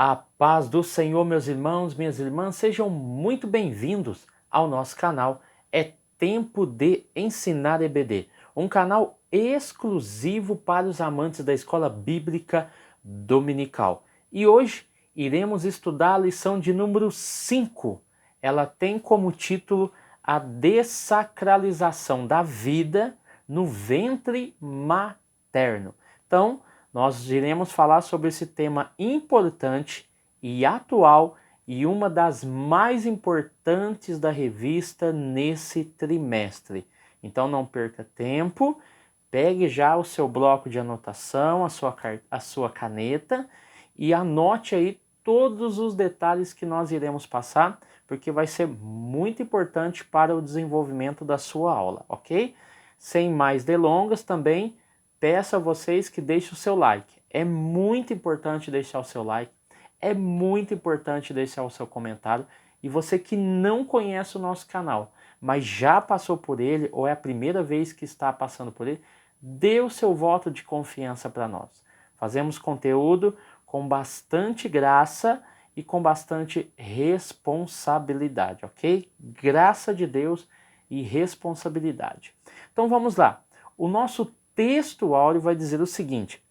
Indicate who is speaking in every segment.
Speaker 1: A paz do Senhor, meus irmãos, minhas irmãs, sejam muito bem-vindos ao nosso canal. É Tempo de Ensinar EBD, um canal exclusivo para os amantes da escola bíblica dominical. E hoje iremos estudar a lição de número 5. Ela tem como título A Dessacralização da Vida no Ventre Materno. Então, nós iremos falar sobre esse tema importante e atual e uma das mais importantes da revista nesse trimestre. Então não perca tempo, pegue já o seu bloco de anotação, a sua caneta e anote aí todos os detalhes que nós iremos passar, porque vai ser muito importante para o desenvolvimento da sua aula, ok? Sem mais delongas também, peço a vocês que deixem o seu like. É muito importante deixar o seu like, é muito importante deixar o seu comentário. E você que não conhece o nosso canal, mas já passou por ele ou é a primeira vez que está passando por ele, dê o seu voto de confiança para nós. Fazemos conteúdo com bastante graça e com bastante responsabilidade, ok? Graça de Deus e responsabilidade. Então vamos lá. O nosso texto áureo vai dizer o seguinte: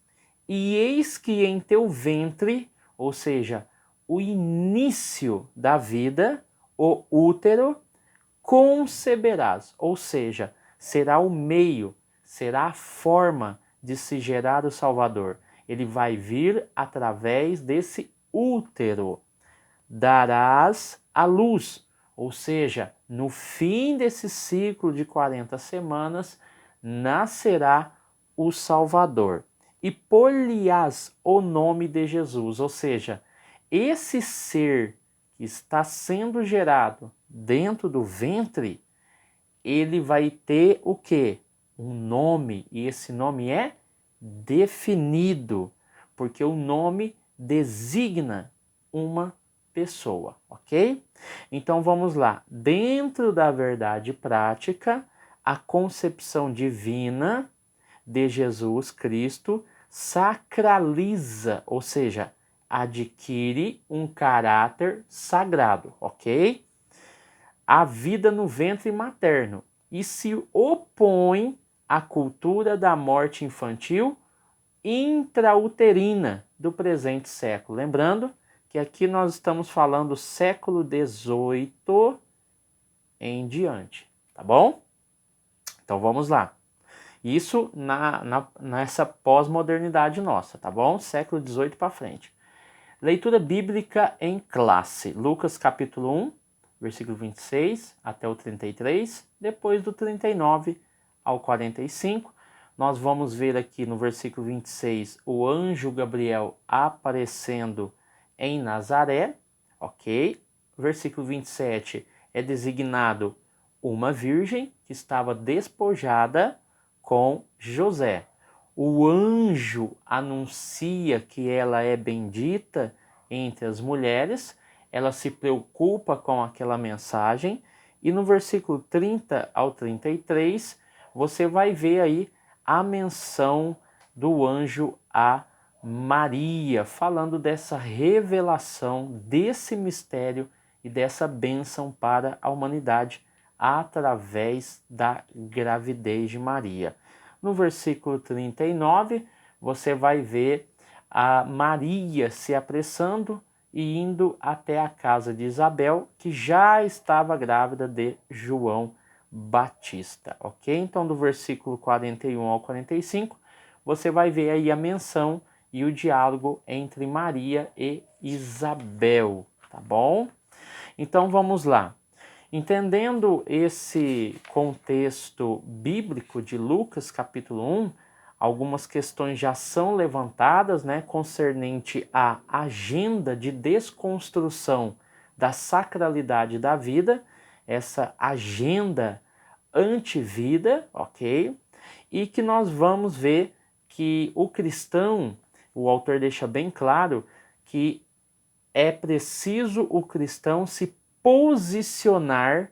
Speaker 1: e eis que em teu ventre, ou seja, o início da vida, o útero, conceberás, ou seja, será o meio, será a forma de se gerar o Salvador. Ele vai vir através desse útero. Darás a luz, ou seja, no fim desse ciclo de 40 semanas, nascerá o Salvador. E por-lhe-ás o nome de Jesus, ou seja, esse ser que está sendo gerado dentro do ventre, ele vai ter o quê? Um nome, e esse nome é definido, porque o nome designa uma pessoa, ok? Então vamos lá. Dentro da verdade prática, a concepção divina de Jesus Cristo sacraliza, ou seja, adquire um caráter sagrado, ok? A vida no ventre materno e se opõe à cultura da morte infantil intrauterina do presente século. Lembrando que aqui nós estamos falando do século XVIII em diante, tá bom? Então vamos lá. Isso nessa pós-modernidade nossa, tá bom? Século XVIII para frente. Leitura bíblica em classe. Lucas capítulo 1, versículo 26 até o 33. Depois do 39 ao 45. Nós vamos ver aqui no versículo 26 o anjo Gabriel aparecendo em Nazaré, ok? Versículo 27 é designado uma virgem que estava despojada com José. O anjo anuncia que ela é bendita entre as mulheres, ela se preocupa com aquela mensagem, e no versículo 30 ao 33, você vai ver aí a menção do anjo a Maria, falando dessa revelação, desse mistério e dessa bênção para a humanidade através da gravidez de Maria. No versículo 39, você vai ver a Maria se apressando e indo até a casa de Isabel, que já estava grávida de João Batista, ok? Então, do versículo 41 ao 45, você vai ver aí a menção e o diálogo entre Maria e Isabel, tá bom? Então, vamos lá. Entendendo esse contexto bíblico de Lucas capítulo 1, algumas questões já são levantadas, né, concernente à agenda de desconstrução da sacralidade da vida, essa agenda antivida, ok? E que nós vamos ver que o cristão, o autor deixa bem claro que é preciso o cristão se posicionar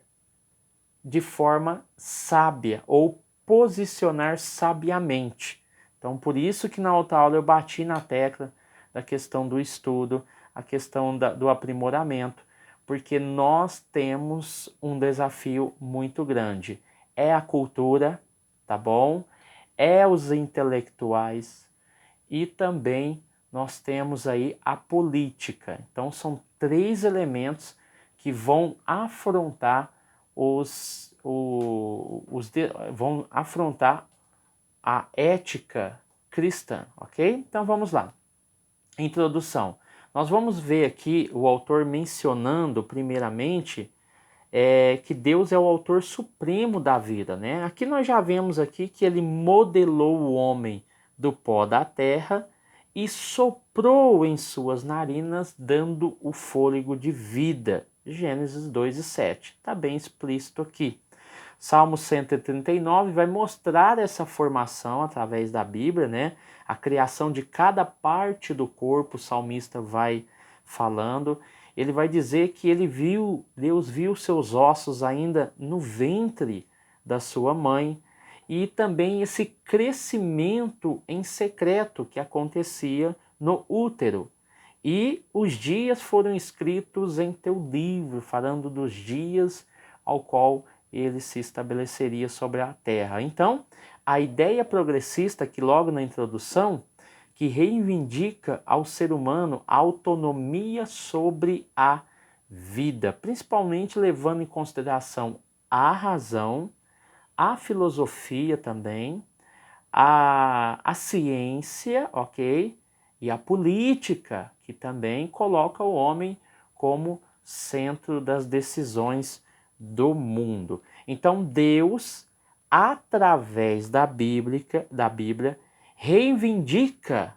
Speaker 1: de forma sábia ou posicionar sabiamente. Então, por isso que na outra aula eu bati na tecla da questão do estudo, a questão do aprimoramento, porque nós temos um desafio muito grande. É a cultura, tá bom? É os intelectuais e também nós temos aí a política. Então são 3 elementos que vão afrontar vão afrontar a ética cristã, ok? Então vamos lá. Introdução. Nós vamos ver aqui o autor mencionando primeiramente que Deus é o autor supremo da vida, né? Aqui nós já vemos aqui que ele modelou o homem do pó da terra e soprou em suas narinas, dando o fôlego de vida. Gênesis 2:7. Está bem explícito aqui. Salmo 139 vai mostrar essa formação através da Bíblia, né? A criação de cada parte do corpo, o salmista vai falando. Ele vai dizer que Deus viu seus ossos ainda no ventre da sua mãe, e também esse crescimento em secreto que acontecia no útero. E os dias foram escritos em teu livro, falando dos dias ao qual ele se estabeleceria sobre a terra. Então, a ideia progressista, que logo na introdução, que reivindica ao ser humano a autonomia sobre a vida, principalmente levando em consideração a razão, a filosofia também, a ciência, ok? E a política, que também coloca o homem como centro das decisões do mundo. Então Deus, através da Bíblia, reivindica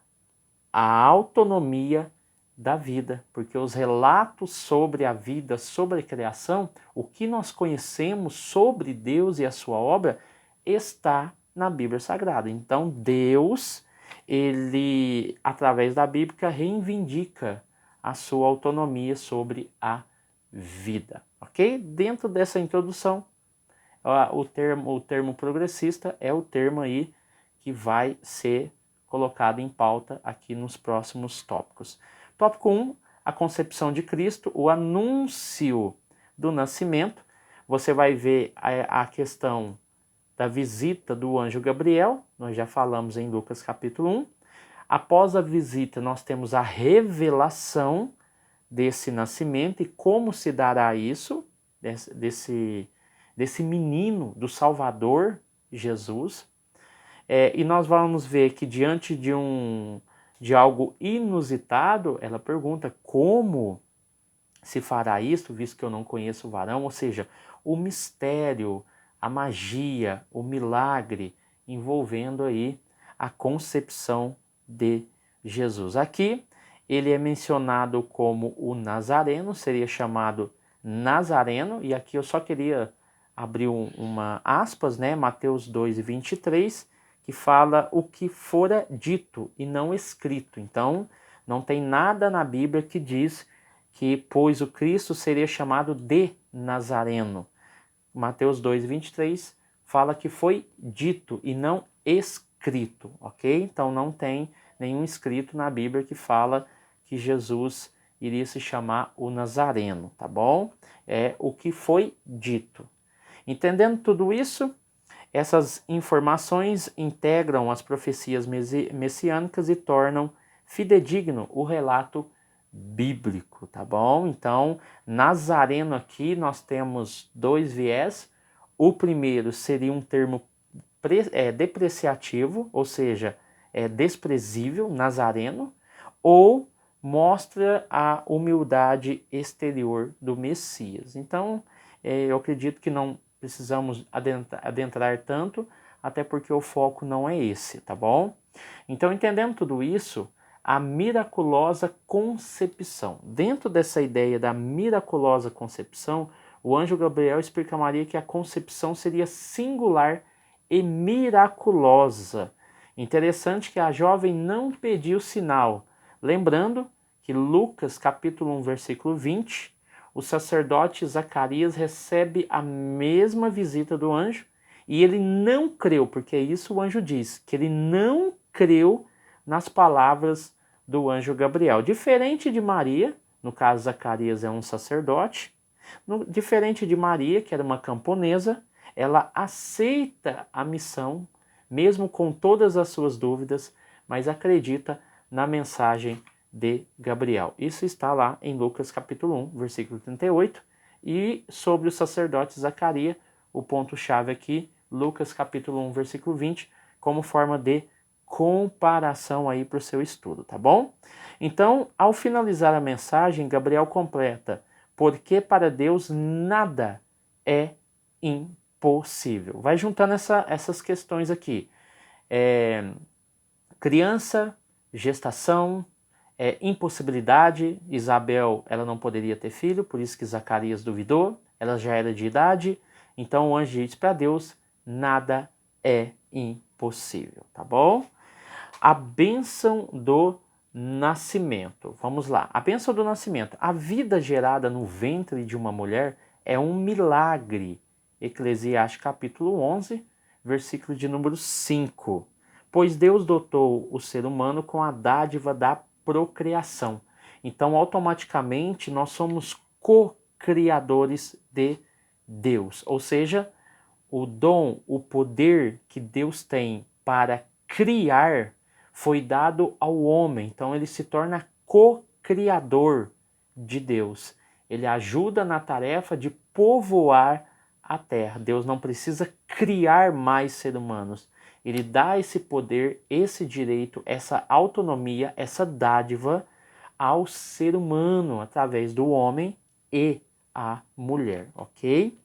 Speaker 1: a autonomia da vida, porque os relatos sobre a vida, sobre a criação, o que nós conhecemos sobre Deus e a sua obra, está na Bíblia Sagrada. Então Deus, ele, através da Bíblia, reivindica a sua autonomia sobre a vida, ok? Dentro dessa introdução, o termo progressista é o termo aí que vai ser colocado em pauta aqui nos próximos tópicos. Tópico 1, a concepção de Cristo, o anúncio do nascimento. Você vai ver a questão da visita do anjo Gabriel, nós já falamos em Lucas capítulo 1. Após a visita, nós temos a revelação desse nascimento e como se dará isso, desse menino, do Salvador, Jesus. E nós vamos ver que diante de algo inusitado, ela pergunta como se fará isso, visto que eu não conheço o varão, ou seja, o mistério, a magia, o milagre envolvendo aí a concepção de Jesus. Aqui ele é mencionado como o Nazareno, seria chamado Nazareno, e aqui eu só queria abrir uma aspas, né, Mateus 2:23, que fala o que fora dito e não escrito. Então, não tem nada na Bíblia que diz que, pois o Cristo seria chamado de Nazareno. Mateus 2:23 fala que foi dito e não escrito, ok? Então não tem nenhum escrito na Bíblia que fala que Jesus iria se chamar o Nazareno, tá bom? É o que foi dito. Entendendo tudo isso, essas informações integram as profecias messiânicas e tornam fidedigno o relato bíblico, tá bom? Então, Nazareno aqui nós temos 2 viés. O primeiro seria um termo depreciativo, ou seja, desprezível, Nazareno, ou mostra a humildade exterior do Messias. Então, eu acredito que não precisamos adentrar tanto, até porque o foco não é esse, tá bom? Então, entendendo tudo isso, a miraculosa concepção. Dentro dessa ideia da miraculosa concepção, o anjo Gabriel explica a Maria que a concepção seria singular e miraculosa. Interessante que a jovem não pediu sinal. Lembrando que Lucas capítulo 1, versículo 20, o sacerdote Zacarias recebe a mesma visita do anjo e ele não creu, porque é isso o anjo diz, que ele não creu nas palavras do anjo Gabriel. Diferente de Maria, no caso Zacarias é um sacerdote, diferente de Maria, que era uma camponesa, ela aceita a missão, mesmo com todas as suas dúvidas, mas acredita na mensagem de Gabriel. Isso está lá em Lucas capítulo 1, versículo 38. E sobre o sacerdote Zacarias, o ponto-chave aqui, Lucas capítulo 1, versículo 20, como forma de comparação aí para o seu estudo, tá bom? Então, ao finalizar a mensagem, Gabriel completa: porque para Deus nada é impossível. Vai juntando essas questões aqui. Criança, gestação, impossibilidade. Isabel, ela não poderia ter filho, por isso que Zacarias duvidou, ela já era de idade. Então o anjo diz para Deus: nada é impossível, tá bom? A bênção do nascimento. Vamos lá. A bênção do nascimento. A vida gerada no ventre de uma mulher é um milagre. Eclesiastes capítulo 11, versículo de número 5. Pois Deus dotou o ser humano com a dádiva da procriação. Então, automaticamente, nós somos co-criadores de Deus. Ou seja, o dom, o poder que Deus tem para criar foi dado ao homem. Então ele se torna co-criador de Deus. Ele ajuda na tarefa de povoar a terra. Deus não precisa criar mais seres humanos. Ele dá esse poder, esse direito, essa autonomia, essa dádiva ao ser humano através do homem e a mulher, ok?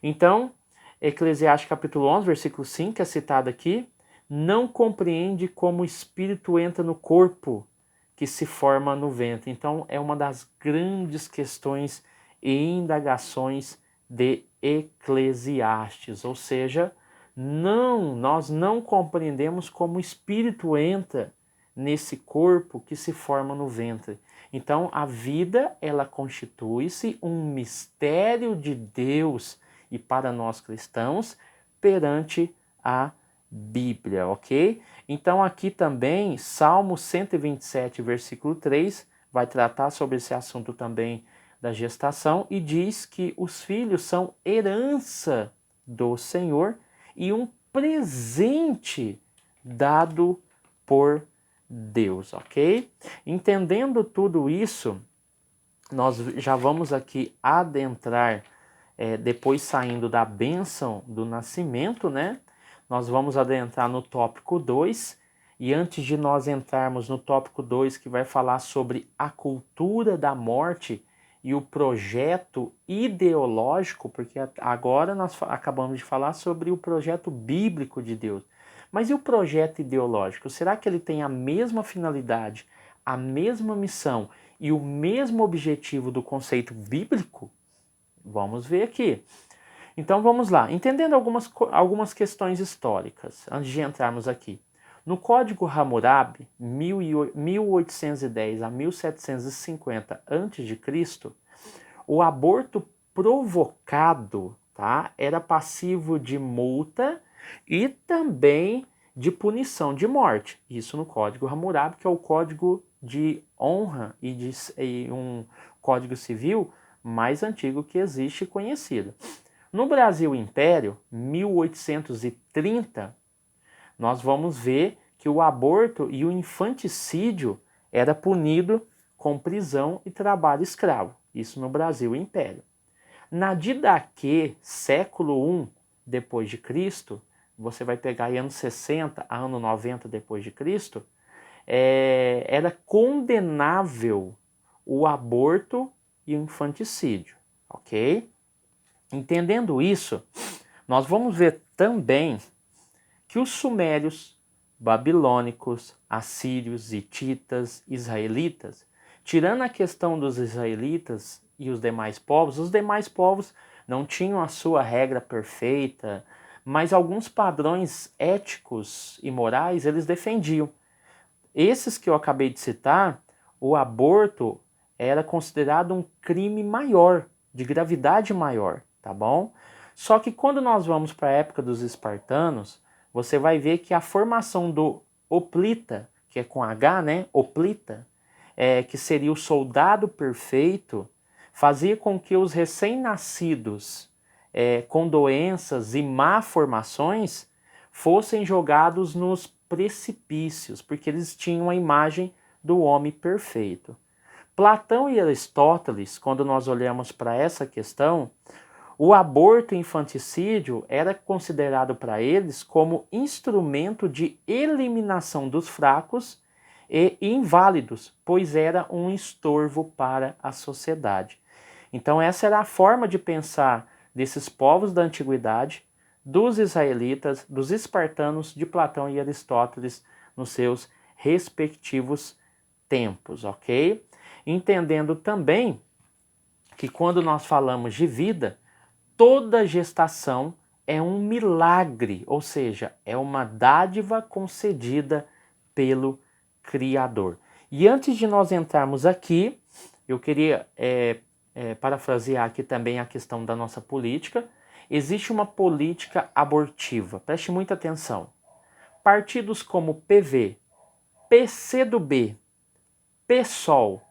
Speaker 1: Então, Eclesiastes capítulo 11, versículo 5, é citado aqui: não compreende como o espírito entra no corpo que se forma no ventre. Então, é uma das grandes questões e indagações de Eclesiastes, ou seja, nós não compreendemos como o espírito entra nesse corpo que se forma no ventre. Então, a vida, ela constitui-se um mistério de Deus e para nós cristãos perante a Bíblia, ok? Então aqui também, Salmo 127, versículo 3, vai tratar sobre esse assunto também da gestação e diz que os filhos são herança do Senhor e um presente dado por Deus, ok? Entendendo tudo isso, nós já vamos aqui adentrar, depois saindo da bênção do nascimento, né? Nós vamos adentrar no tópico 2, e antes de nós entrarmos no tópico 2, que vai falar sobre a cultura da morte e o projeto ideológico, porque agora nós acabamos de falar sobre o projeto bíblico de Deus. Mas e o projeto ideológico? Será que ele tem a mesma finalidade, a mesma missão e o mesmo objetivo do conceito bíblico? Vamos ver aqui. Então vamos lá, entendendo algumas questões históricas, antes de entrarmos aqui. No Código Hammurabi, 1810 a 1750 a.C., o aborto provocado, tá, era passivo de multa e também de punição de morte. Isso no Código Hammurabi, que é o código de honra e um código civil mais antigo que existe e conhecido. No Brasil Império, 1830, nós vamos ver que o aborto e o infanticídio era punido com prisão e trabalho escravo. Isso no Brasil Império. Na Didaquê, século I depois de Cristo, você vai pegar aí anos 60 a ano 90 depois de Cristo, era condenável o aborto e o infanticídio, ok? Entendendo isso, nós vamos ver também que os sumérios, babilônicos, assírios, hititas, israelitas, tirando a questão dos israelitas e os demais povos não tinham a sua regra perfeita, mas alguns padrões éticos e morais eles defendiam. Esses que eu acabei de citar, o aborto era considerado um crime maior, de gravidade maior, tá bom? Só que quando nós vamos para a época dos espartanos, você vai ver que a formação do hoplita, que é com H, né? Hoplita, que seria o soldado perfeito, fazia com que os recém-nascidos com doenças e malformações fossem jogados nos precipícios, porque eles tinham a imagem do homem perfeito. Platão e Aristóteles, quando nós olhamos para essa questão, o aborto e infanticídio era considerado para eles como instrumento de eliminação dos fracos e inválidos, pois era um estorvo para a sociedade. Então essa era a forma de pensar desses povos da antiguidade, dos israelitas, dos espartanos, de Platão e Aristóteles nos seus respectivos tempos, ok? Entendendo também que quando nós falamos de vida, toda gestação é um milagre, ou seja, é uma dádiva concedida pelo Criador. E antes de nós entrarmos aqui, eu queria parafrasear aqui também a questão da nossa política. Existe uma política abortiva, preste muita atenção. Partidos como PV, PCdoB, PSOL,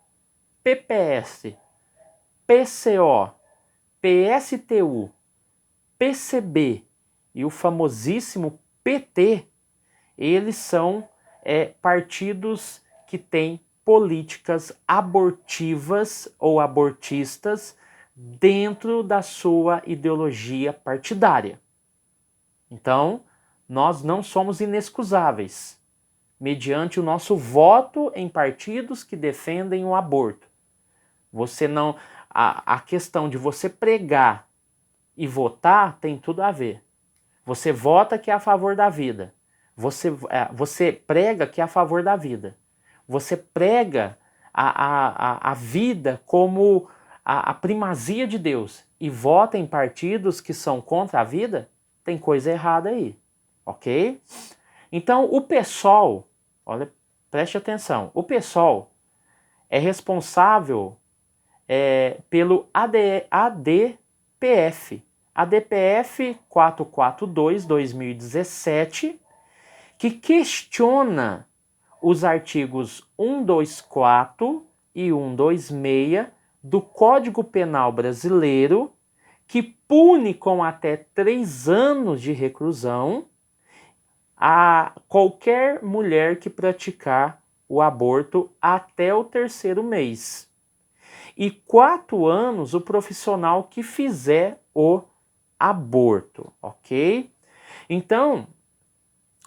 Speaker 1: PPS, PCO, PSTU, PCB e o famosíssimo PT, eles são partidos que têm políticas abortivas ou abortistas dentro da sua ideologia partidária. Então, nós não somos inexcusáveis mediante o nosso voto em partidos que defendem o aborto. Você não, a questão de você pregar e votar tem tudo a ver. Você vota que é a favor da vida. Você prega que é a favor da vida. Você prega a vida como a primazia de Deus e vota em partidos que são contra a vida, tem coisa errada aí, ok? Então o PSOL, olha, preste atenção, o PSOL é responsável pelo ADPF, ADPF 442/2017, que questiona os artigos 124 e 126 do Código Penal Brasileiro, que pune com até 3 anos de reclusão a qualquer mulher que praticar o aborto até o 3º mês. E 4 anos o profissional que fizer o aborto, ok? Então,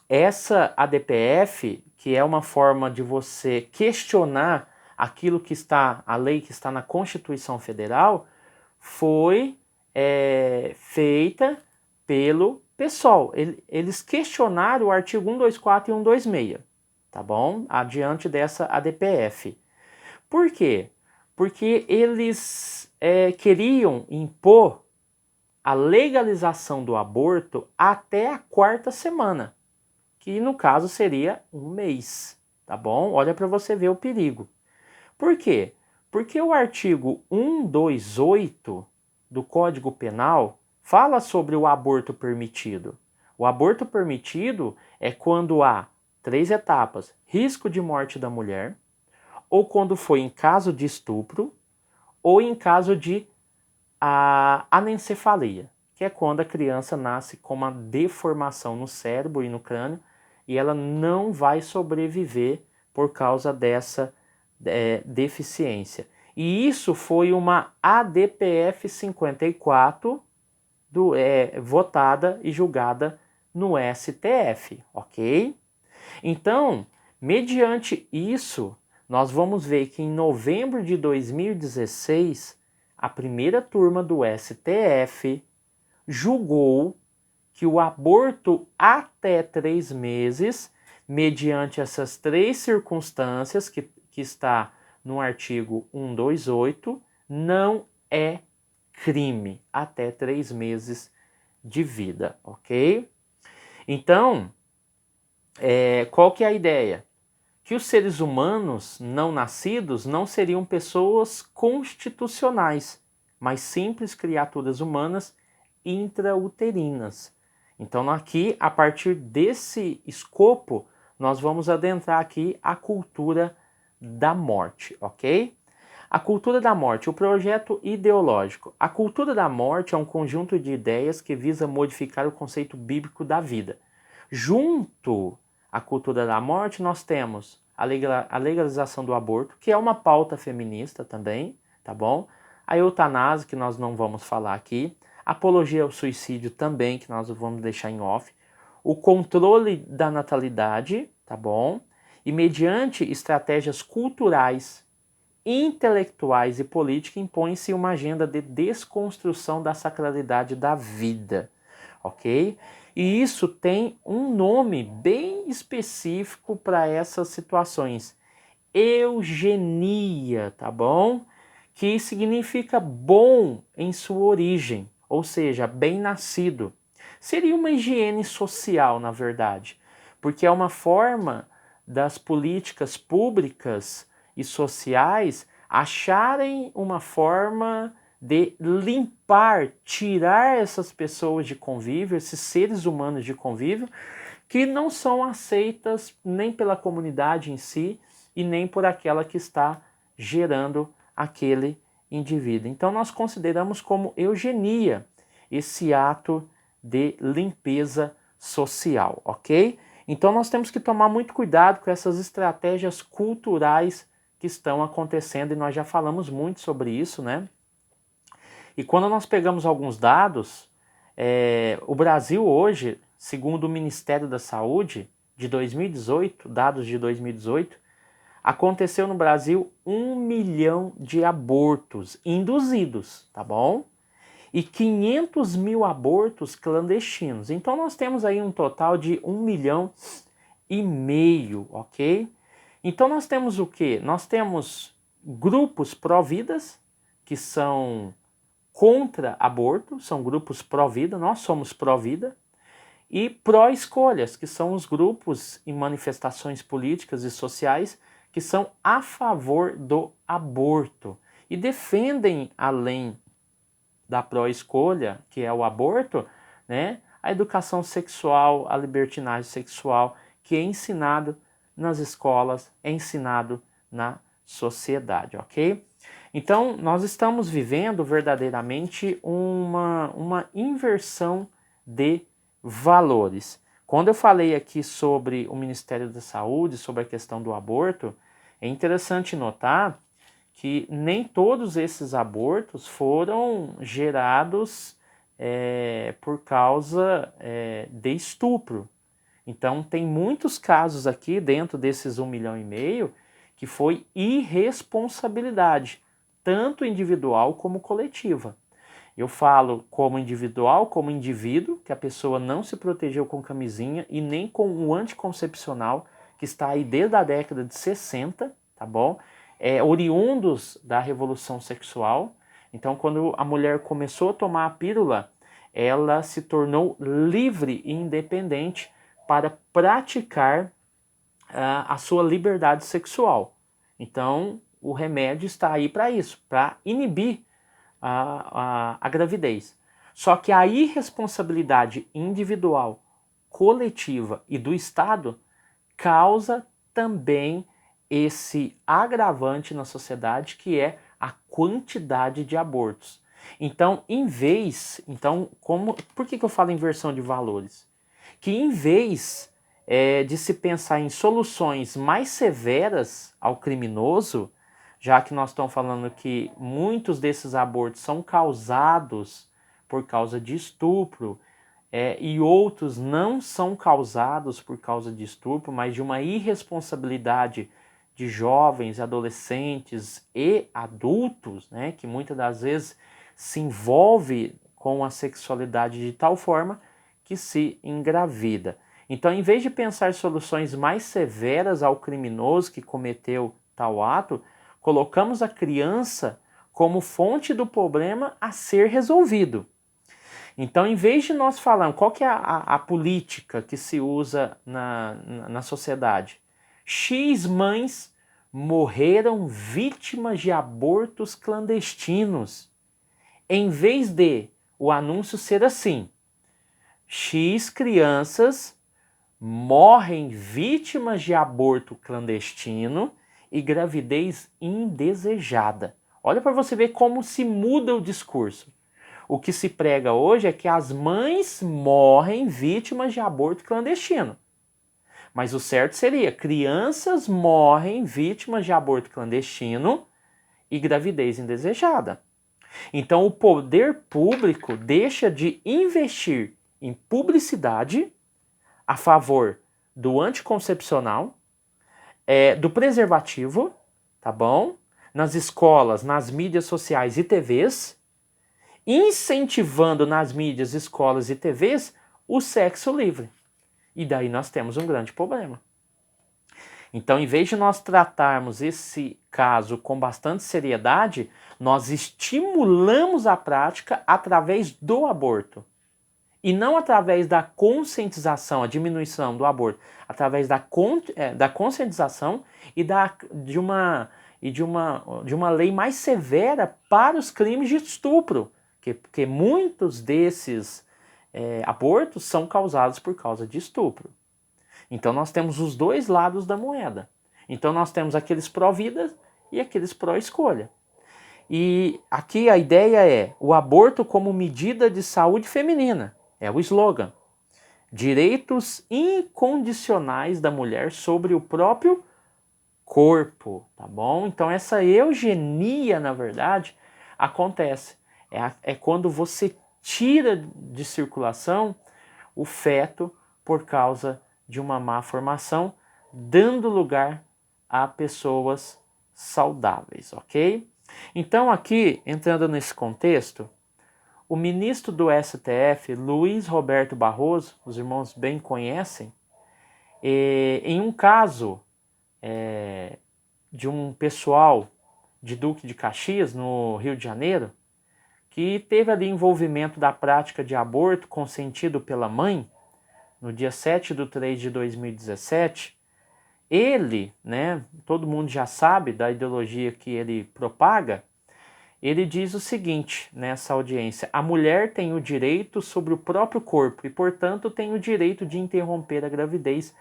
Speaker 1: essa ADPF, que é uma forma de você questionar aquilo que está, a lei que está na Constituição Federal, foi feita pelo PSOL. Eles questionaram o artigo 124 e 126, tá bom? Adiante dessa ADPF. Por quê? Porque eles queriam impor a legalização do aborto até a 4ª semana, que no caso seria 1 mês, tá bom? Olha para você ver o perigo. Por quê? Porque o artigo 128 do Código Penal fala sobre o aborto permitido. O aborto permitido é quando há 3 etapas: risco de morte da mulher, ou quando foi em caso de estupro, ou em caso de anencefalia, que é quando a criança nasce com uma deformação no cérebro e no crânio e ela não vai sobreviver por causa dessa deficiência. E isso foi uma ADPF 54 votada e julgada no STF, ok? Então, mediante isso, nós vamos ver que em novembro de 2016, a primeira turma do STF julgou que o aborto até 3 meses, mediante essas 3 circunstâncias que está no artigo 128, não é crime até 3 meses de vida, ok? Então, qual que é a ideia? Que os seres humanos não nascidos não seriam pessoas constitucionais, mas simples criaturas humanas intrauterinas. Então aqui, a partir desse escopo, nós vamos adentrar aqui a cultura da morte, ok? A cultura da morte, o projeto ideológico. A cultura da morte é um conjunto de ideias que visa modificar o conceito bíblico da vida. Junto à cultura da morte, nós temos a legalização do aborto, que é uma pauta feminista também, tá bom? A eutanásia, que nós não vamos falar aqui. Apologia ao suicídio também, que nós vamos deixar em off. O controle da natalidade, tá bom? E mediante estratégias culturais, intelectuais e políticas, impõe-se uma agenda de desconstrução da sacralidade da vida, ok? E isso tem um nome bem específico para essas situações. Eugenia, tá bom? Que significa bom em sua origem, ou seja, bem-nascido. Seria uma higiene social, na verdade, porque é uma forma das políticas públicas e sociais acharem uma forma de limpar, tirar essas pessoas de convívio, esses seres humanos de convívio, que não são aceitas nem pela comunidade em si e nem por aquela que está gerando aquele indivíduo. Então nós consideramos como eugenia esse ato de limpeza social, ok? Então nós temos que tomar muito cuidado com essas estratégias culturais que estão acontecendo e nós já falamos muito sobre isso, né? E quando nós pegamos alguns dados, o Brasil hoje, segundo o Ministério da Saúde, de 2018, dados de 2018, aconteceu no Brasil 1 milhão de abortos induzidos, tá bom? E 500 mil abortos clandestinos. Então nós temos aí um total de 1,5 milhão, ok? Então nós temos o quê? Nós temos grupos pró-vidas, que são contra aborto, são grupos pró-vida, nós somos pró-vida, e pró-escolhas, que são os grupos e manifestações políticas e sociais que são a favor do aborto e defendem, além da pró-escolha, que é o aborto, né, a educação sexual, a libertinagem sexual, que é ensinado nas escolas, é ensinado na sociedade, ok? Então, nós estamos vivendo verdadeiramente uma inversão de valores. Quando eu falei aqui sobre o Ministério da Saúde, sobre a questão do aborto, é interessante notar que nem todos esses abortos foram gerados por causa de estupro. Então, tem muitos casos aqui dentro desses 1,5 milhão que foi irresponsabilidade, tanto individual como coletiva. Eu falo como individual, como indivíduo, que a pessoa não se protegeu com camisinha e nem com o anticoncepcional, que está aí desde a década de 60, tá bom? Oriundos da revolução sexual. Então, quando a mulher começou a tomar a pílula, ela se tornou livre e independente para praticar a sua liberdade sexual. Então, o remédio está aí para isso, para inibir a gravidez. Só que a irresponsabilidade individual, coletiva e do Estado causa também esse agravante na sociedade, que é a quantidade de abortos. Então, por que eu falo inversão de valores? Que em vez de se pensar em soluções mais severas ao criminoso, já que nós estamos falando que muitos desses abortos são causados por causa de estupro, e outros não são causados por causa de estupro, mas de uma irresponsabilidade de jovens, adolescentes e adultos, né, que muitas das vezes se envolve com a sexualidade de tal forma que se engravida. Então, em vez de pensar soluções mais severas ao criminoso que cometeu tal ato, colocamos a criança como fonte do problema a ser resolvido. Então, em vez de nós falarmos qual que é a política que se usa na sociedade, X mães morreram vítimas de abortos clandestinos. Em vez de o anúncio ser assim, X crianças morrem vítimas de aborto clandestino e gravidez indesejada. Olha para você ver como se muda o discurso. O que se prega hoje é que as mães morrem vítimas de aborto clandestino. Mas o certo seria: crianças morrem vítimas de aborto clandestino e gravidez indesejada. Então o poder público deixa de investir em publicidade a favor do anticoncepcional, do preservativo, tá bom? Nas escolas, nas mídias sociais e TVs, incentivando nas mídias, escolas e TVs o sexo livre. E daí nós temos um grande problema. Então, em vez de nós tratarmos esse caso com bastante seriedade, nós estimulamos a prática através do aborto. E não através da conscientização, a diminuição do aborto, através da conscientização e de uma lei mais severa para os crimes de estupro, porque muitos desses abortos são causados por causa de estupro. Então nós temos os dois lados da moeda. Então nós temos aqueles pró-vida e aqueles pró-escolha. E aqui a ideia é o aborto como medida de saúde feminina. É o slogan. Direitos incondicionais da mulher sobre o próprio corpo, tá bom? Então essa eugenia, na verdade, acontece. É quando você tira de circulação o feto por causa de uma má formação, dando lugar a pessoas saudáveis, ok? Então aqui, entrando nesse contexto, o ministro do STF, Luiz Roberto Barroso, os irmãos bem conhecem, em um caso de um pessoal de Duque de Caxias, no Rio de Janeiro, que teve ali envolvimento da prática de aborto consentido pela mãe, no dia 7/3/2017, ele, todo mundo já sabe da ideologia que ele propaga, ele diz o seguinte nessa audiência: a mulher tem o direito sobre o próprio corpo e, portanto, tem o direito de interromper a gravidez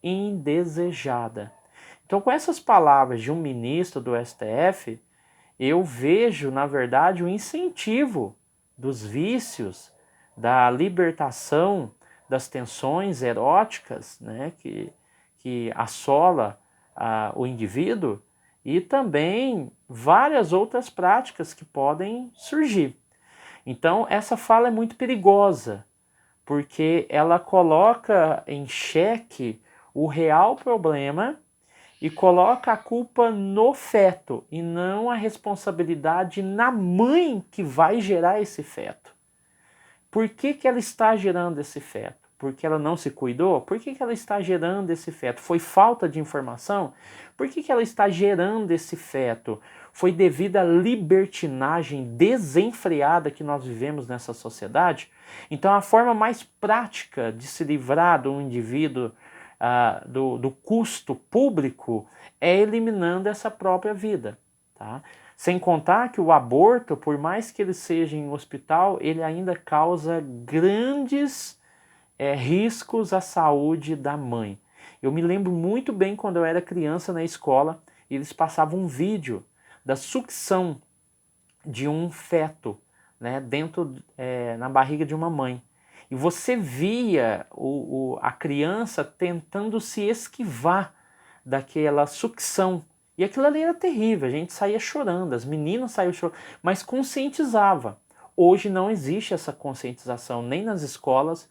Speaker 1: indesejada. Então, com essas palavras de um ministro do STF, eu vejo, na verdade, o incentivo dos vícios, da libertação das tensões eróticas, que assola o indivíduo, e também várias outras práticas que podem surgir. Então, essa fala é muito perigosa, porque ela coloca em xeque o real problema e coloca a culpa no feto e não a responsabilidade na mãe que vai gerar esse feto. Por que ela está gerando esse feto? Porque ela não se cuidou? Por que ela está gerando esse feto? Foi falta de informação? Por que ela está gerando esse feto? Foi devido à libertinagem desenfreada que nós vivemos nessa sociedade? Então a forma mais prática de se livrar do indivíduo do custo público é eliminando essa própria vida, tá? Sem contar que o aborto, por mais que ele seja em hospital, ele ainda causa grandes riscos à saúde da mãe. Eu me lembro muito bem quando eu era criança na escola, eles passavam um vídeo da sucção de um feto, dentro na barriga de uma mãe. E você via a criança tentando se esquivar daquela sucção. E aquilo ali era terrível, a gente saía chorando, as meninas saíam chorando, mas conscientizava. Hoje não existe essa conscientização nem nas escolas,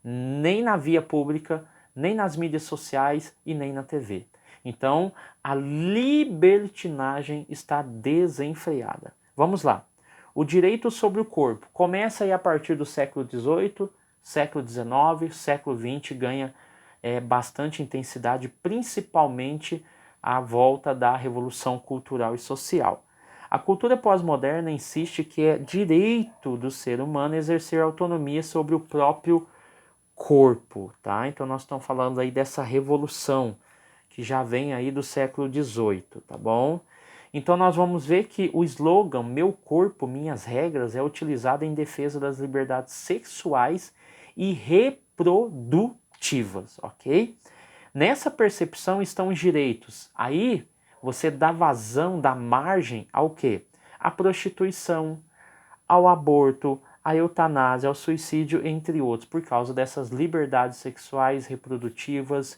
Speaker 1: nem na via pública, nem nas mídias sociais e nem na TV. Então, a libertinagem está desenfreada. Vamos lá. O direito sobre o corpo começa aí a partir do século XVIII, século XIX, século XX ganha bastante intensidade, principalmente à volta da Revolução Cultural e Social. A cultura pós-moderna insiste que é direito do ser humano exercer autonomia sobre o próprio corpo, tá? Então nós estamos falando aí dessa revolução que já vem aí do século XVIII, tá bom? Então nós vamos ver que o slogan "Meu corpo, minhas regras" é utilizado em defesa das liberdades sexuais e reprodutivas. ativas, ok? Nessa percepção estão os direitos. Aí você dá vazão, dá margem ao quê? À prostituição, ao aborto, à eutanásia, ao suicídio, entre outros, por causa dessas liberdades sexuais, reprodutivas,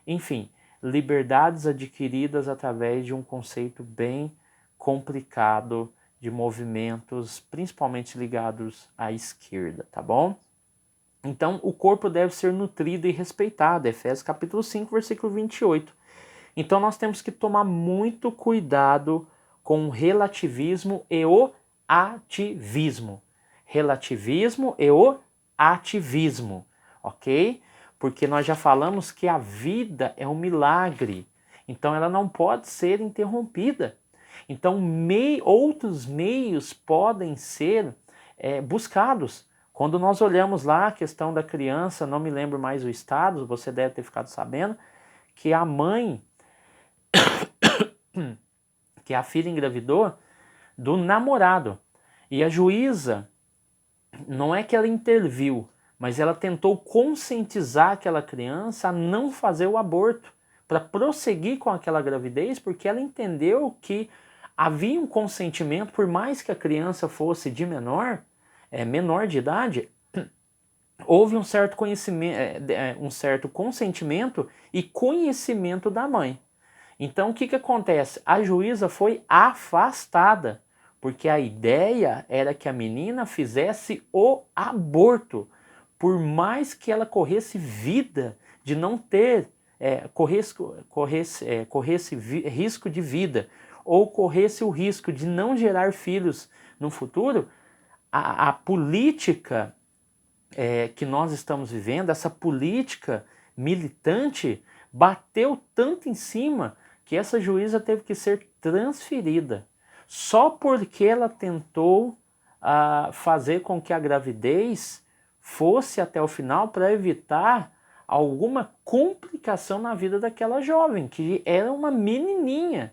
Speaker 1: enfim, liberdades adquiridas através de um conceito bem complicado de movimentos, principalmente ligados à esquerda, tá bom? Então, o corpo deve ser nutrido e respeitado, Efésios capítulo 5, versículo 28. Então, nós temos que tomar muito cuidado com o relativismo e o ativismo. Relativismo e o ativismo, ok? Porque nós já falamos que a vida é um milagre, então ela não pode ser interrompida. Então, outros meios podem ser buscados. Quando nós olhamos lá a questão da criança, não me lembro mais o estado, você deve ter ficado sabendo, que a mãe, que a filha engravidou do namorado. E a juíza, não é que ela interviu, mas ela tentou conscientizar aquela criança a não fazer o aborto, para prosseguir com aquela gravidez, porque ela entendeu que havia um consentimento, por mais que a criança fosse de menor de idade, houve um certo um certo consentimento e conhecimento da mãe. Então o que acontece? A juíza foi afastada, porque a ideia era que a menina fizesse o aborto, por mais que ela corresse vida de não ter, corresse risco de vida, ou corresse o risco de não gerar filhos no futuro, a política que nós estamos vivendo, essa política militante, bateu tanto em cima que essa juíza teve que ser transferida, só porque ela tentou fazer com que a gravidez fosse até o final para evitar alguma complicação na vida daquela jovem, que era uma menininha.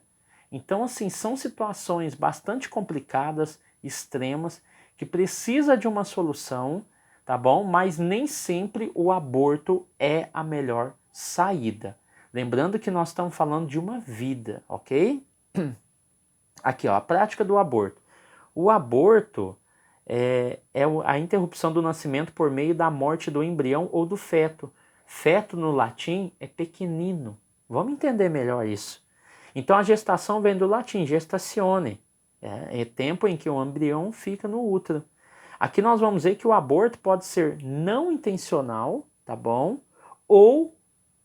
Speaker 1: Então, assim, são situações bastante complicadas, extremas, que precisa de uma solução, tá bom? Mas nem sempre o aborto é a melhor saída. Lembrando que nós estamos falando de uma vida, ok? Aqui, ó, a prática do aborto. O aborto é a interrupção do nascimento por meio da morte do embrião ou do feto. Feto no latim é pequenino. Vamos entender melhor isso. Então a gestação vem do latim, gestazione. É tempo em que o embrião fica no útero. Aqui nós vamos ver que o aborto pode ser não intencional, tá bom? Ou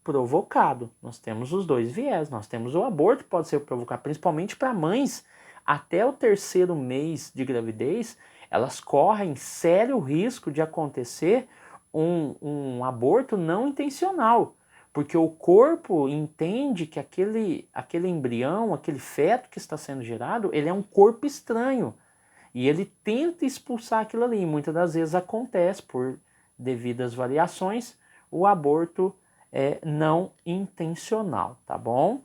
Speaker 1: provocado. Nós temos os dois viés. Nós temos o aborto que pode ser provocado, principalmente para mães. Até o 3º mês de gravidez, elas correm sério risco de acontecer um aborto não intencional, porque o corpo entende que aquele embrião, aquele feto que está sendo gerado, ele é um corpo estranho, e ele tenta expulsar aquilo ali, e muitas das vezes acontece, por devidas variações, o aborto não intencional, tá bom?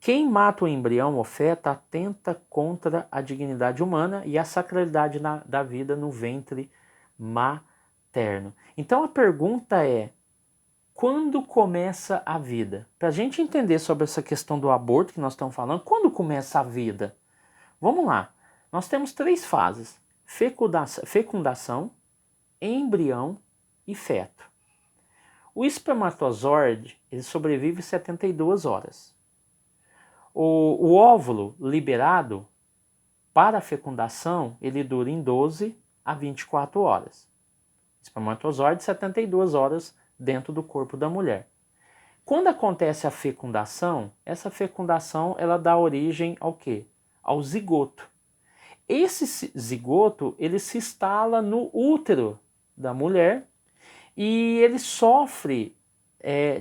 Speaker 1: Quem mata o embrião ou feto atenta contra a dignidade humana e a sacralidade da vida no ventre materno. Então a pergunta é, quando começa a vida? Para a gente entender sobre essa questão do aborto que nós estamos falando, quando começa a vida? Vamos lá, nós temos 3 fases, fecundação, embrião e feto. O espermatozoide, ele sobrevive 72 horas. O óvulo liberado para a fecundação, ele dura em 12 a 24 horas. Espermatozoide, 72 horas dentro do corpo da mulher. Quando acontece a fecundação, essa fecundação ela dá origem ao quê? Ao zigoto. Esse zigoto ele se instala no útero da mulher e ele sofre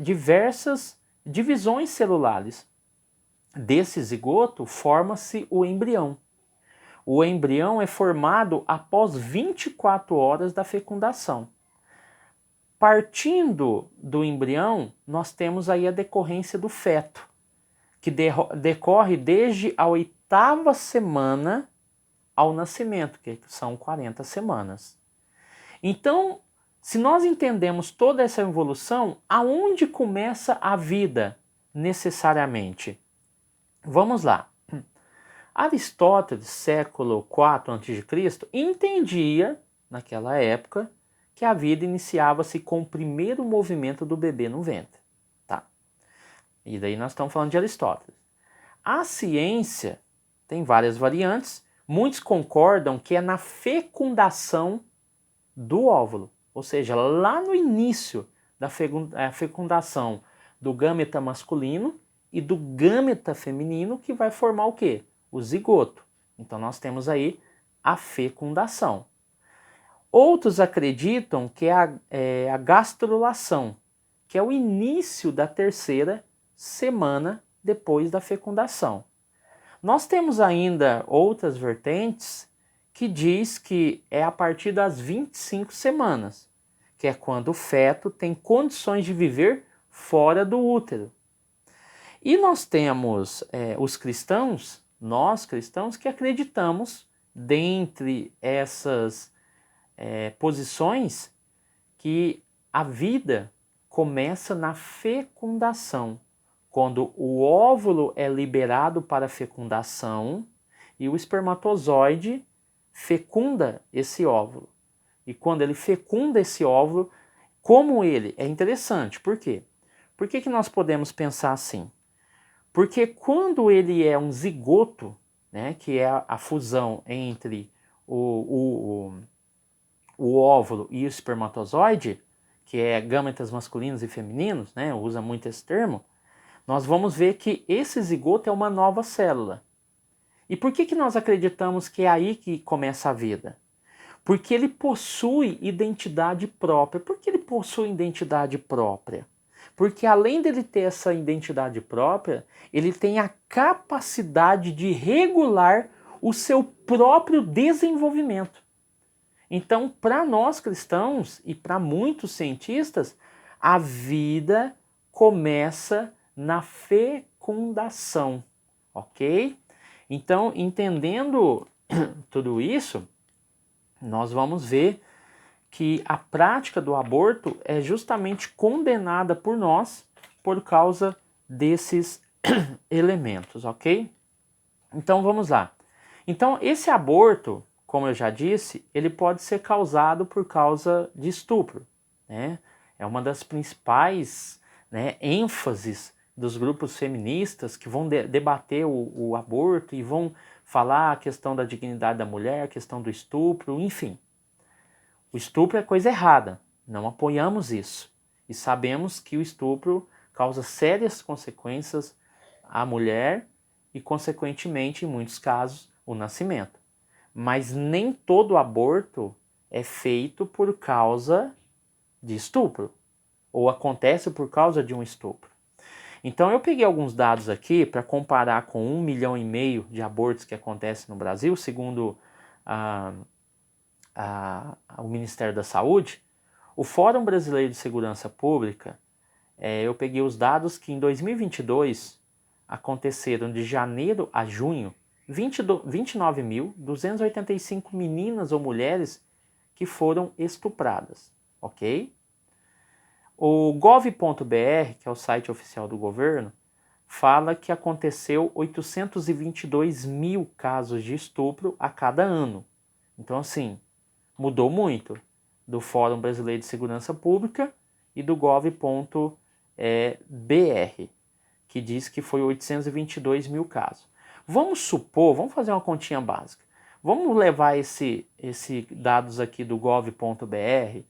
Speaker 1: diversas divisões celulares. Desse zigoto forma-se o embrião. O embrião é formado após 24 horas da fecundação. Partindo do embrião, nós temos aí a decorrência do feto, que decorre desde a 8ª semana ao nascimento, que são 40 semanas. Então, Se nós entendemos toda essa evolução, aonde começa a vida necessariamente? Vamos lá. Aristóteles, século IV a.C., entendia, naquela época, que a vida iniciava-se com o primeiro movimento do bebê no ventre. Tá? E daí nós estamos falando de Aristóteles. A ciência tem várias variantes, muitos concordam que é na fecundação do óvulo, ou seja, lá no início da fecundação do gâmeta masculino e do gâmeta feminino que vai formar o quê? O zigoto. Então nós temos aí a fecundação. Outros acreditam que é a gastrulação, que é o início da terceira semana depois da fecundação. Nós temos ainda outras vertentes que diz que é a partir das 25 semanas, que é quando o feto tem condições de viver fora do útero. E nós temos os cristãos, nós cristãos, que acreditamos, dentre essas posições, que a vida começa na fecundação, quando o óvulo é liberado para fecundação e o espermatozoide fecunda esse óvulo. E quando ele fecunda esse óvulo, como ele é interessante, por quê? Por que nós podemos pensar assim? Porque quando ele é um zigoto, né, que é a fusão entre o óvulo e o espermatozoide, que é gâmetas masculinos e femininos, né, usa muito esse termo, nós vamos ver que esse zigoto é uma nova célula. E por que nós acreditamos que é aí que começa a vida? Porque ele possui identidade própria. Por que ele possui identidade própria? Porque além dele ter essa identidade própria, ele tem a capacidade de regular o seu próprio desenvolvimento. Então, para nós cristãos e para muitos cientistas, a vida começa na fecundação, ok? Então, entendendo tudo isso, nós vamos ver que a prática do aborto é justamente condenada por nós por causa desses elementos, ok? Então, vamos lá. Então, esse aborto, como eu já disse, ele pode ser causado por causa de estupro, né? É uma das principais, né, ênfases dos grupos feministas que vão debater o aborto e vão falar a questão da dignidade da mulher, a questão do estupro, enfim. O estupro é coisa errada, não apoiamos isso. E sabemos que o estupro causa sérias consequências à mulher e, consequentemente, em muitos casos, o nascimento. Mas nem todo aborto é feito por causa de estupro, ou acontece por causa de um estupro. Então eu peguei alguns dados aqui para comparar com 1,5 milhão de abortos que acontecem no Brasil, segundo o Ministério da Saúde. O Fórum Brasileiro de Segurança Pública, eu peguei os dados que em 2022 aconteceram de janeiro a junho 29.285 meninas ou mulheres que foram estupradas, ok? O gov.br, que é o site oficial do governo, fala que aconteceu 822 mil casos de estupro a cada ano. Então, assim, mudou muito do Fórum Brasileiro de Segurança Pública e do gov.br, que diz que foi 822 mil casos. Vamos supor, vamos fazer uma continha básica. Vamos levar esse dados aqui do gov.br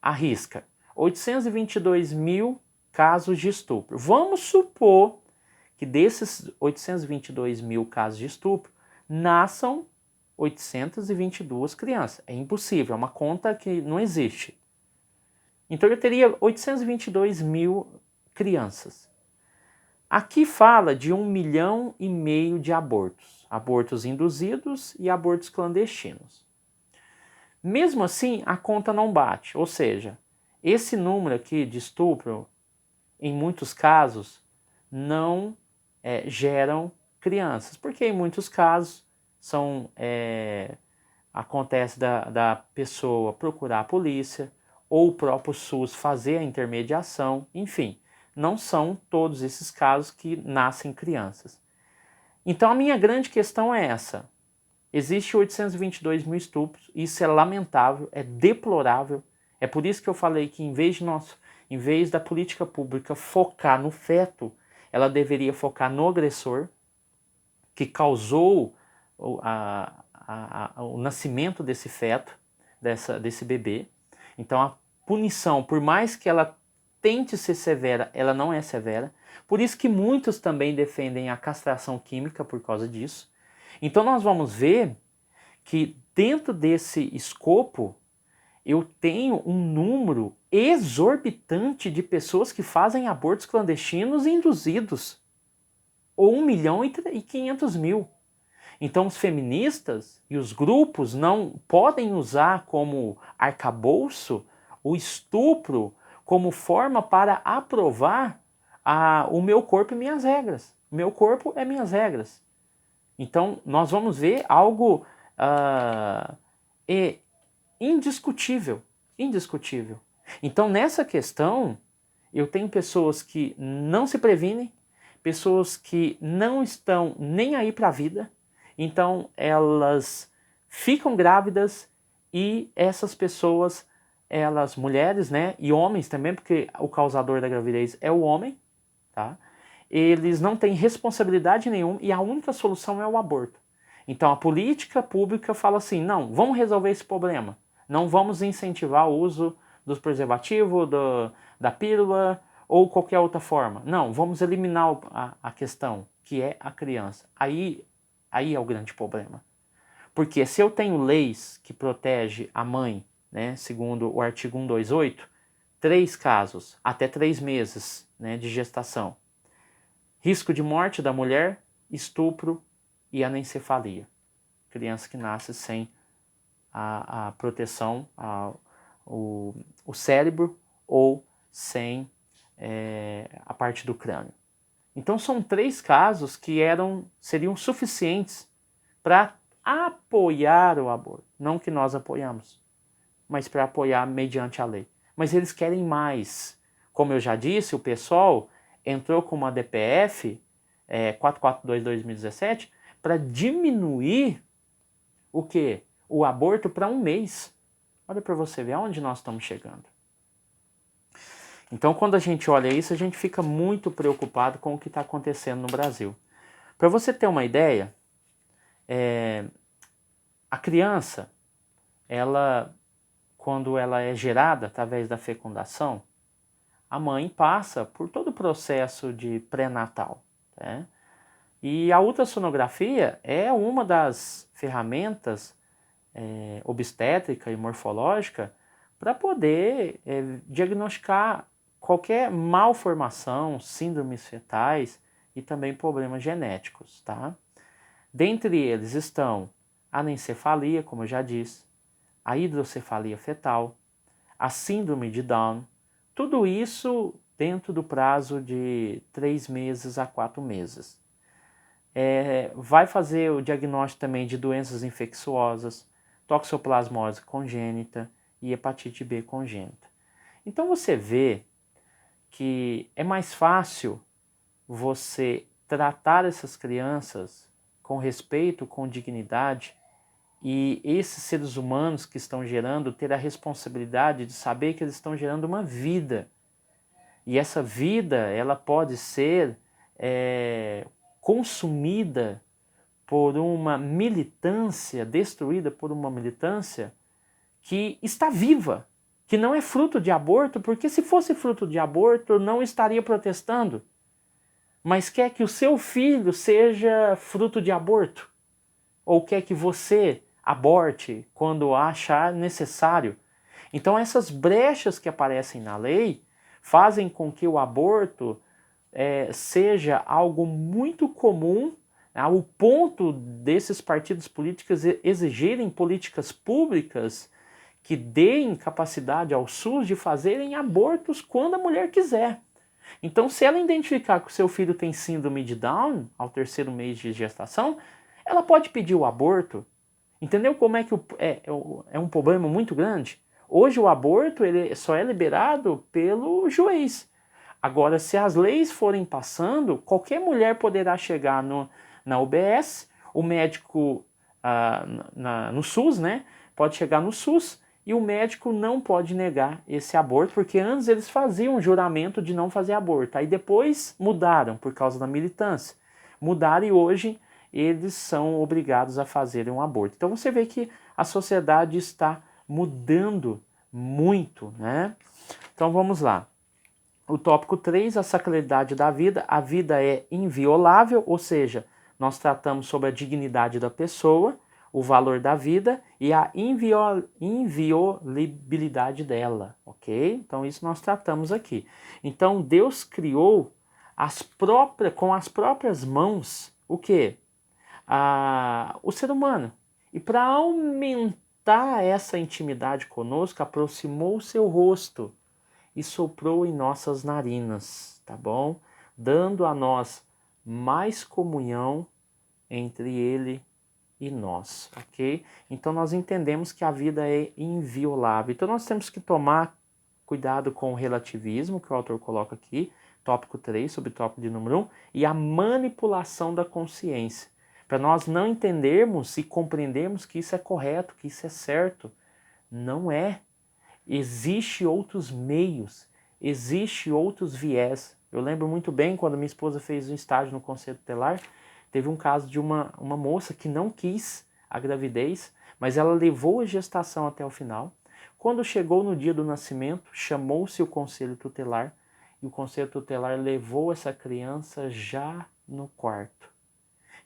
Speaker 1: à risca. 822 mil casos de estupro. Vamos supor que desses 822 mil casos de estupro, nasçam 822 crianças. É impossível, é uma conta que não existe. Então eu teria 822 mil crianças. Aqui fala de 1,5 milhão de abortos. Abortos induzidos e abortos clandestinos. Mesmo assim, a conta não bate. Ou seja, esse número aqui de estupro, em muitos casos, não geram crianças. Porque em muitos casos são acontece da pessoa procurar a polícia, ou o próprio SUS fazer a intermediação, enfim, não são todos esses casos que nascem crianças. Então a minha grande questão é essa. Existe 822 mil estupros, isso é lamentável, é deplorável. É por isso que eu falei que em vez da política pública focar no feto, ela deveria focar no agressor, que causou o nascimento desse feto, desse bebê. Então a punição, por mais que ela tente ser severa, ela não é severa. Por isso que muitos também defendem a castração química por causa disso. Então nós vamos ver que dentro desse escopo eu tenho um número exorbitante de pessoas que fazem abortos clandestinos e induzidos. Ou 1.500.000. Então os feministas e os grupos não podem usar como arcabouço o estupro como forma para aprovar o meu corpo e minhas regras. Meu corpo é minhas regras. Então nós vamos ver algo indiscutível. Indiscutível. Então nessa questão eu tenho pessoas que não se previnem, pessoas que não estão nem aí para a vida, então elas ficam grávidas e essas pessoas, elas, mulheres, né, e homens também, porque o causador da gravidez é o homem, tá? Eles não têm responsabilidade nenhuma e a única solução é o aborto. Então a política pública fala assim, não, vamos resolver esse problema, não vamos incentivar o uso dos preservativos, da pílula, ou qualquer outra forma. Não, vamos eliminar a questão, que é a criança. Aí é o grande problema. Porque se eu tenho leis que protegem a mãe, né, segundo o artigo 128, 3 casos, até 3 meses, né, de gestação. Risco de morte da mulher, estupro e anencefalia. Criança que nasce sem a proteção, o cérebro ou sem a parte do crânio. Então são 3 casos que seriam suficientes para apoiar o aborto. Não que nós apoiamos, mas para apoiar mediante a lei. Mas eles querem mais. Como eu já disse, o PSOL entrou com uma DPF 442/2017 para diminuir o quê? O aborto para 1 mês. Olha para você ver aonde nós estamos chegando. Então, quando a gente olha isso, a gente fica muito preocupado com o que está acontecendo no Brasil. Para você ter uma ideia, a criança, quando ela é gerada através da fecundação, a mãe passa por todo o processo de pré-natal, né? E a ultrassonografia é uma das ferramentas obstétrica e morfológica para poder diagnosticar qualquer malformação, síndromes fetais e também problemas genéticos, tá? Dentre eles estão a anencefalia, como eu já disse, a hidrocefalia fetal, a síndrome de Down, tudo isso dentro do prazo de 3 meses a 4 meses. Vai fazer o diagnóstico também de doenças infecciosas, toxoplasmose congênita e hepatite B congênita. Então você vê que é mais fácil você tratar essas crianças com respeito, com dignidade, e esses seres humanos que estão gerando ter a responsabilidade de saber que eles estão gerando uma vida. E essa vida, ela pode ser consumida por uma militância, destruída por uma militância que está viva, que não é fruto de aborto, porque se fosse fruto de aborto, não estaria protestando. Mas quer que o seu filho seja fruto de aborto? Ou quer que você aborte quando achar necessário? Então essas brechas que aparecem na lei fazem com que o aborto seja algo muito comum, ao ponto desses partidos políticos exigirem políticas públicas que deem capacidade ao SUS de fazerem abortos quando a mulher quiser. Então, se ela identificar que o seu filho tem síndrome de Down ao 3º mês de gestação, ela pode pedir o aborto. Entendeu como é que é um problema muito grande? Hoje o aborto ele só é liberado pelo juiz. Agora, se as leis forem passando, qualquer mulher poderá chegar na UBS, o médico no SUS, né? Pode chegar no SUS e o médico não pode negar esse aborto, porque antes eles faziam um juramento de não fazer aborto. Aí depois mudaram por causa da militância. Mudaram e hoje eles são obrigados a fazerem um aborto. Então você vê que a sociedade está mudando muito, né? Então vamos lá. O tópico 3, a sacralidade da vida. A vida é inviolável, ou seja, nós tratamos sobre a dignidade da pessoa, o valor da vida e a inviolabilidade dela, ok? Então isso nós tratamos aqui. Então Deus criou com as próprias mãos o quê? O ser humano. E para aumentar essa intimidade conosco, aproximou o seu rosto e soprou em nossas narinas, tá bom? Dando a nós mais comunhão entre ele e nós, ok? Então nós entendemos que a vida é inviolável. Então nós temos que tomar cuidado com o relativismo, que o autor coloca aqui, tópico 3, subtópico de número 1, e a manipulação da consciência. Para nós não entendermos e compreendermos que isso é correto, que isso é certo. Não é. Existem outros meios, existem outros viés. Eu lembro muito bem quando minha esposa fez um estágio no Conselho Tutelar, teve um caso de uma moça que não quis a gravidez, mas ela levou a gestação até o final. Quando chegou no dia do nascimento, chamou-se o Conselho Tutelar e o Conselho Tutelar levou essa criança já no quarto.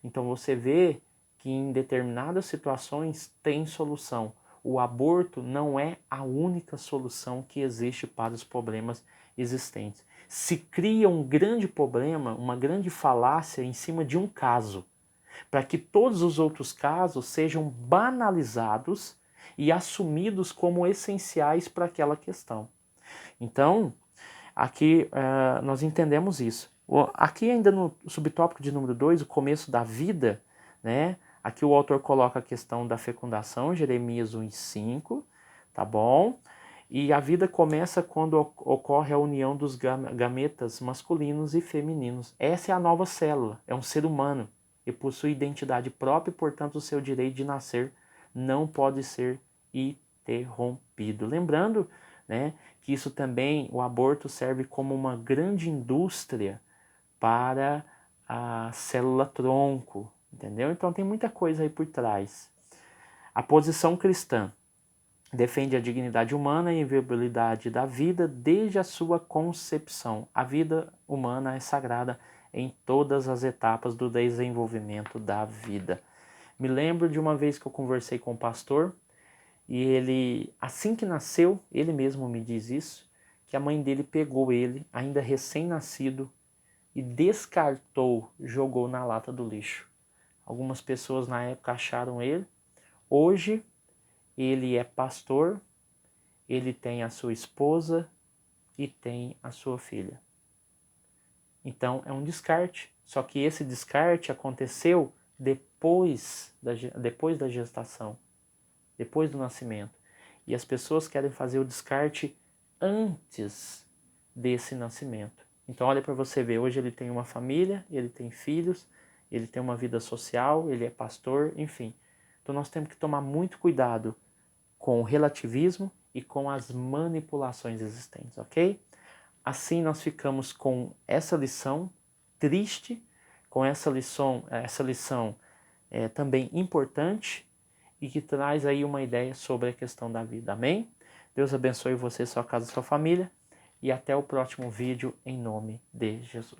Speaker 1: Então você vê que em determinadas situações tem solução. O aborto não é a única solução que existe para os problemas existentes. Se cria um grande problema, uma grande falácia em cima de um caso, para que todos os outros casos sejam banalizados e assumidos como essenciais para aquela questão. Então, aqui nós entendemos isso. Aqui ainda no subtópico de número 2, o começo da vida, né? Aqui o autor coloca a questão da fecundação, Jeremias 1:5, tá bom? E a vida começa quando ocorre a união dos gametas masculinos e femininos. Essa é a nova célula, é um ser humano e possui identidade própria e, portanto, o seu direito de nascer não pode ser interrompido. Lembrando, né, que isso também, o aborto serve como uma grande indústria para a célula tronco, entendeu? Então tem muita coisa aí por trás. A posição cristã defende a dignidade humana e a inviolabilidade da vida desde a sua concepção. A vida humana é sagrada em todas as etapas do desenvolvimento da vida. Me lembro de uma vez que eu conversei com um pastor e ele, assim que nasceu, ele mesmo me diz isso, que a mãe dele pegou ele, ainda recém-nascido, e descartou, jogou na lata do lixo. Algumas pessoas na época acharam ele. Hoje ele é pastor, ele tem a sua esposa e tem a sua filha. Então é um descarte. Só que esse descarte aconteceu depois da gestação, depois do nascimento. E as pessoas querem fazer o descarte antes desse nascimento. Então olha para você ver, hoje ele tem uma família, ele tem filhos, ele tem uma vida social, ele é pastor, enfim. Então nós temos que tomar muito cuidado com o relativismo e com as manipulações existentes, ok? Assim nós ficamos com essa lição triste, com essa lição também importante e que traz aí uma ideia sobre a questão da vida, amém? Deus abençoe você, sua casa e sua família. E até o próximo vídeo, em nome de Jesus.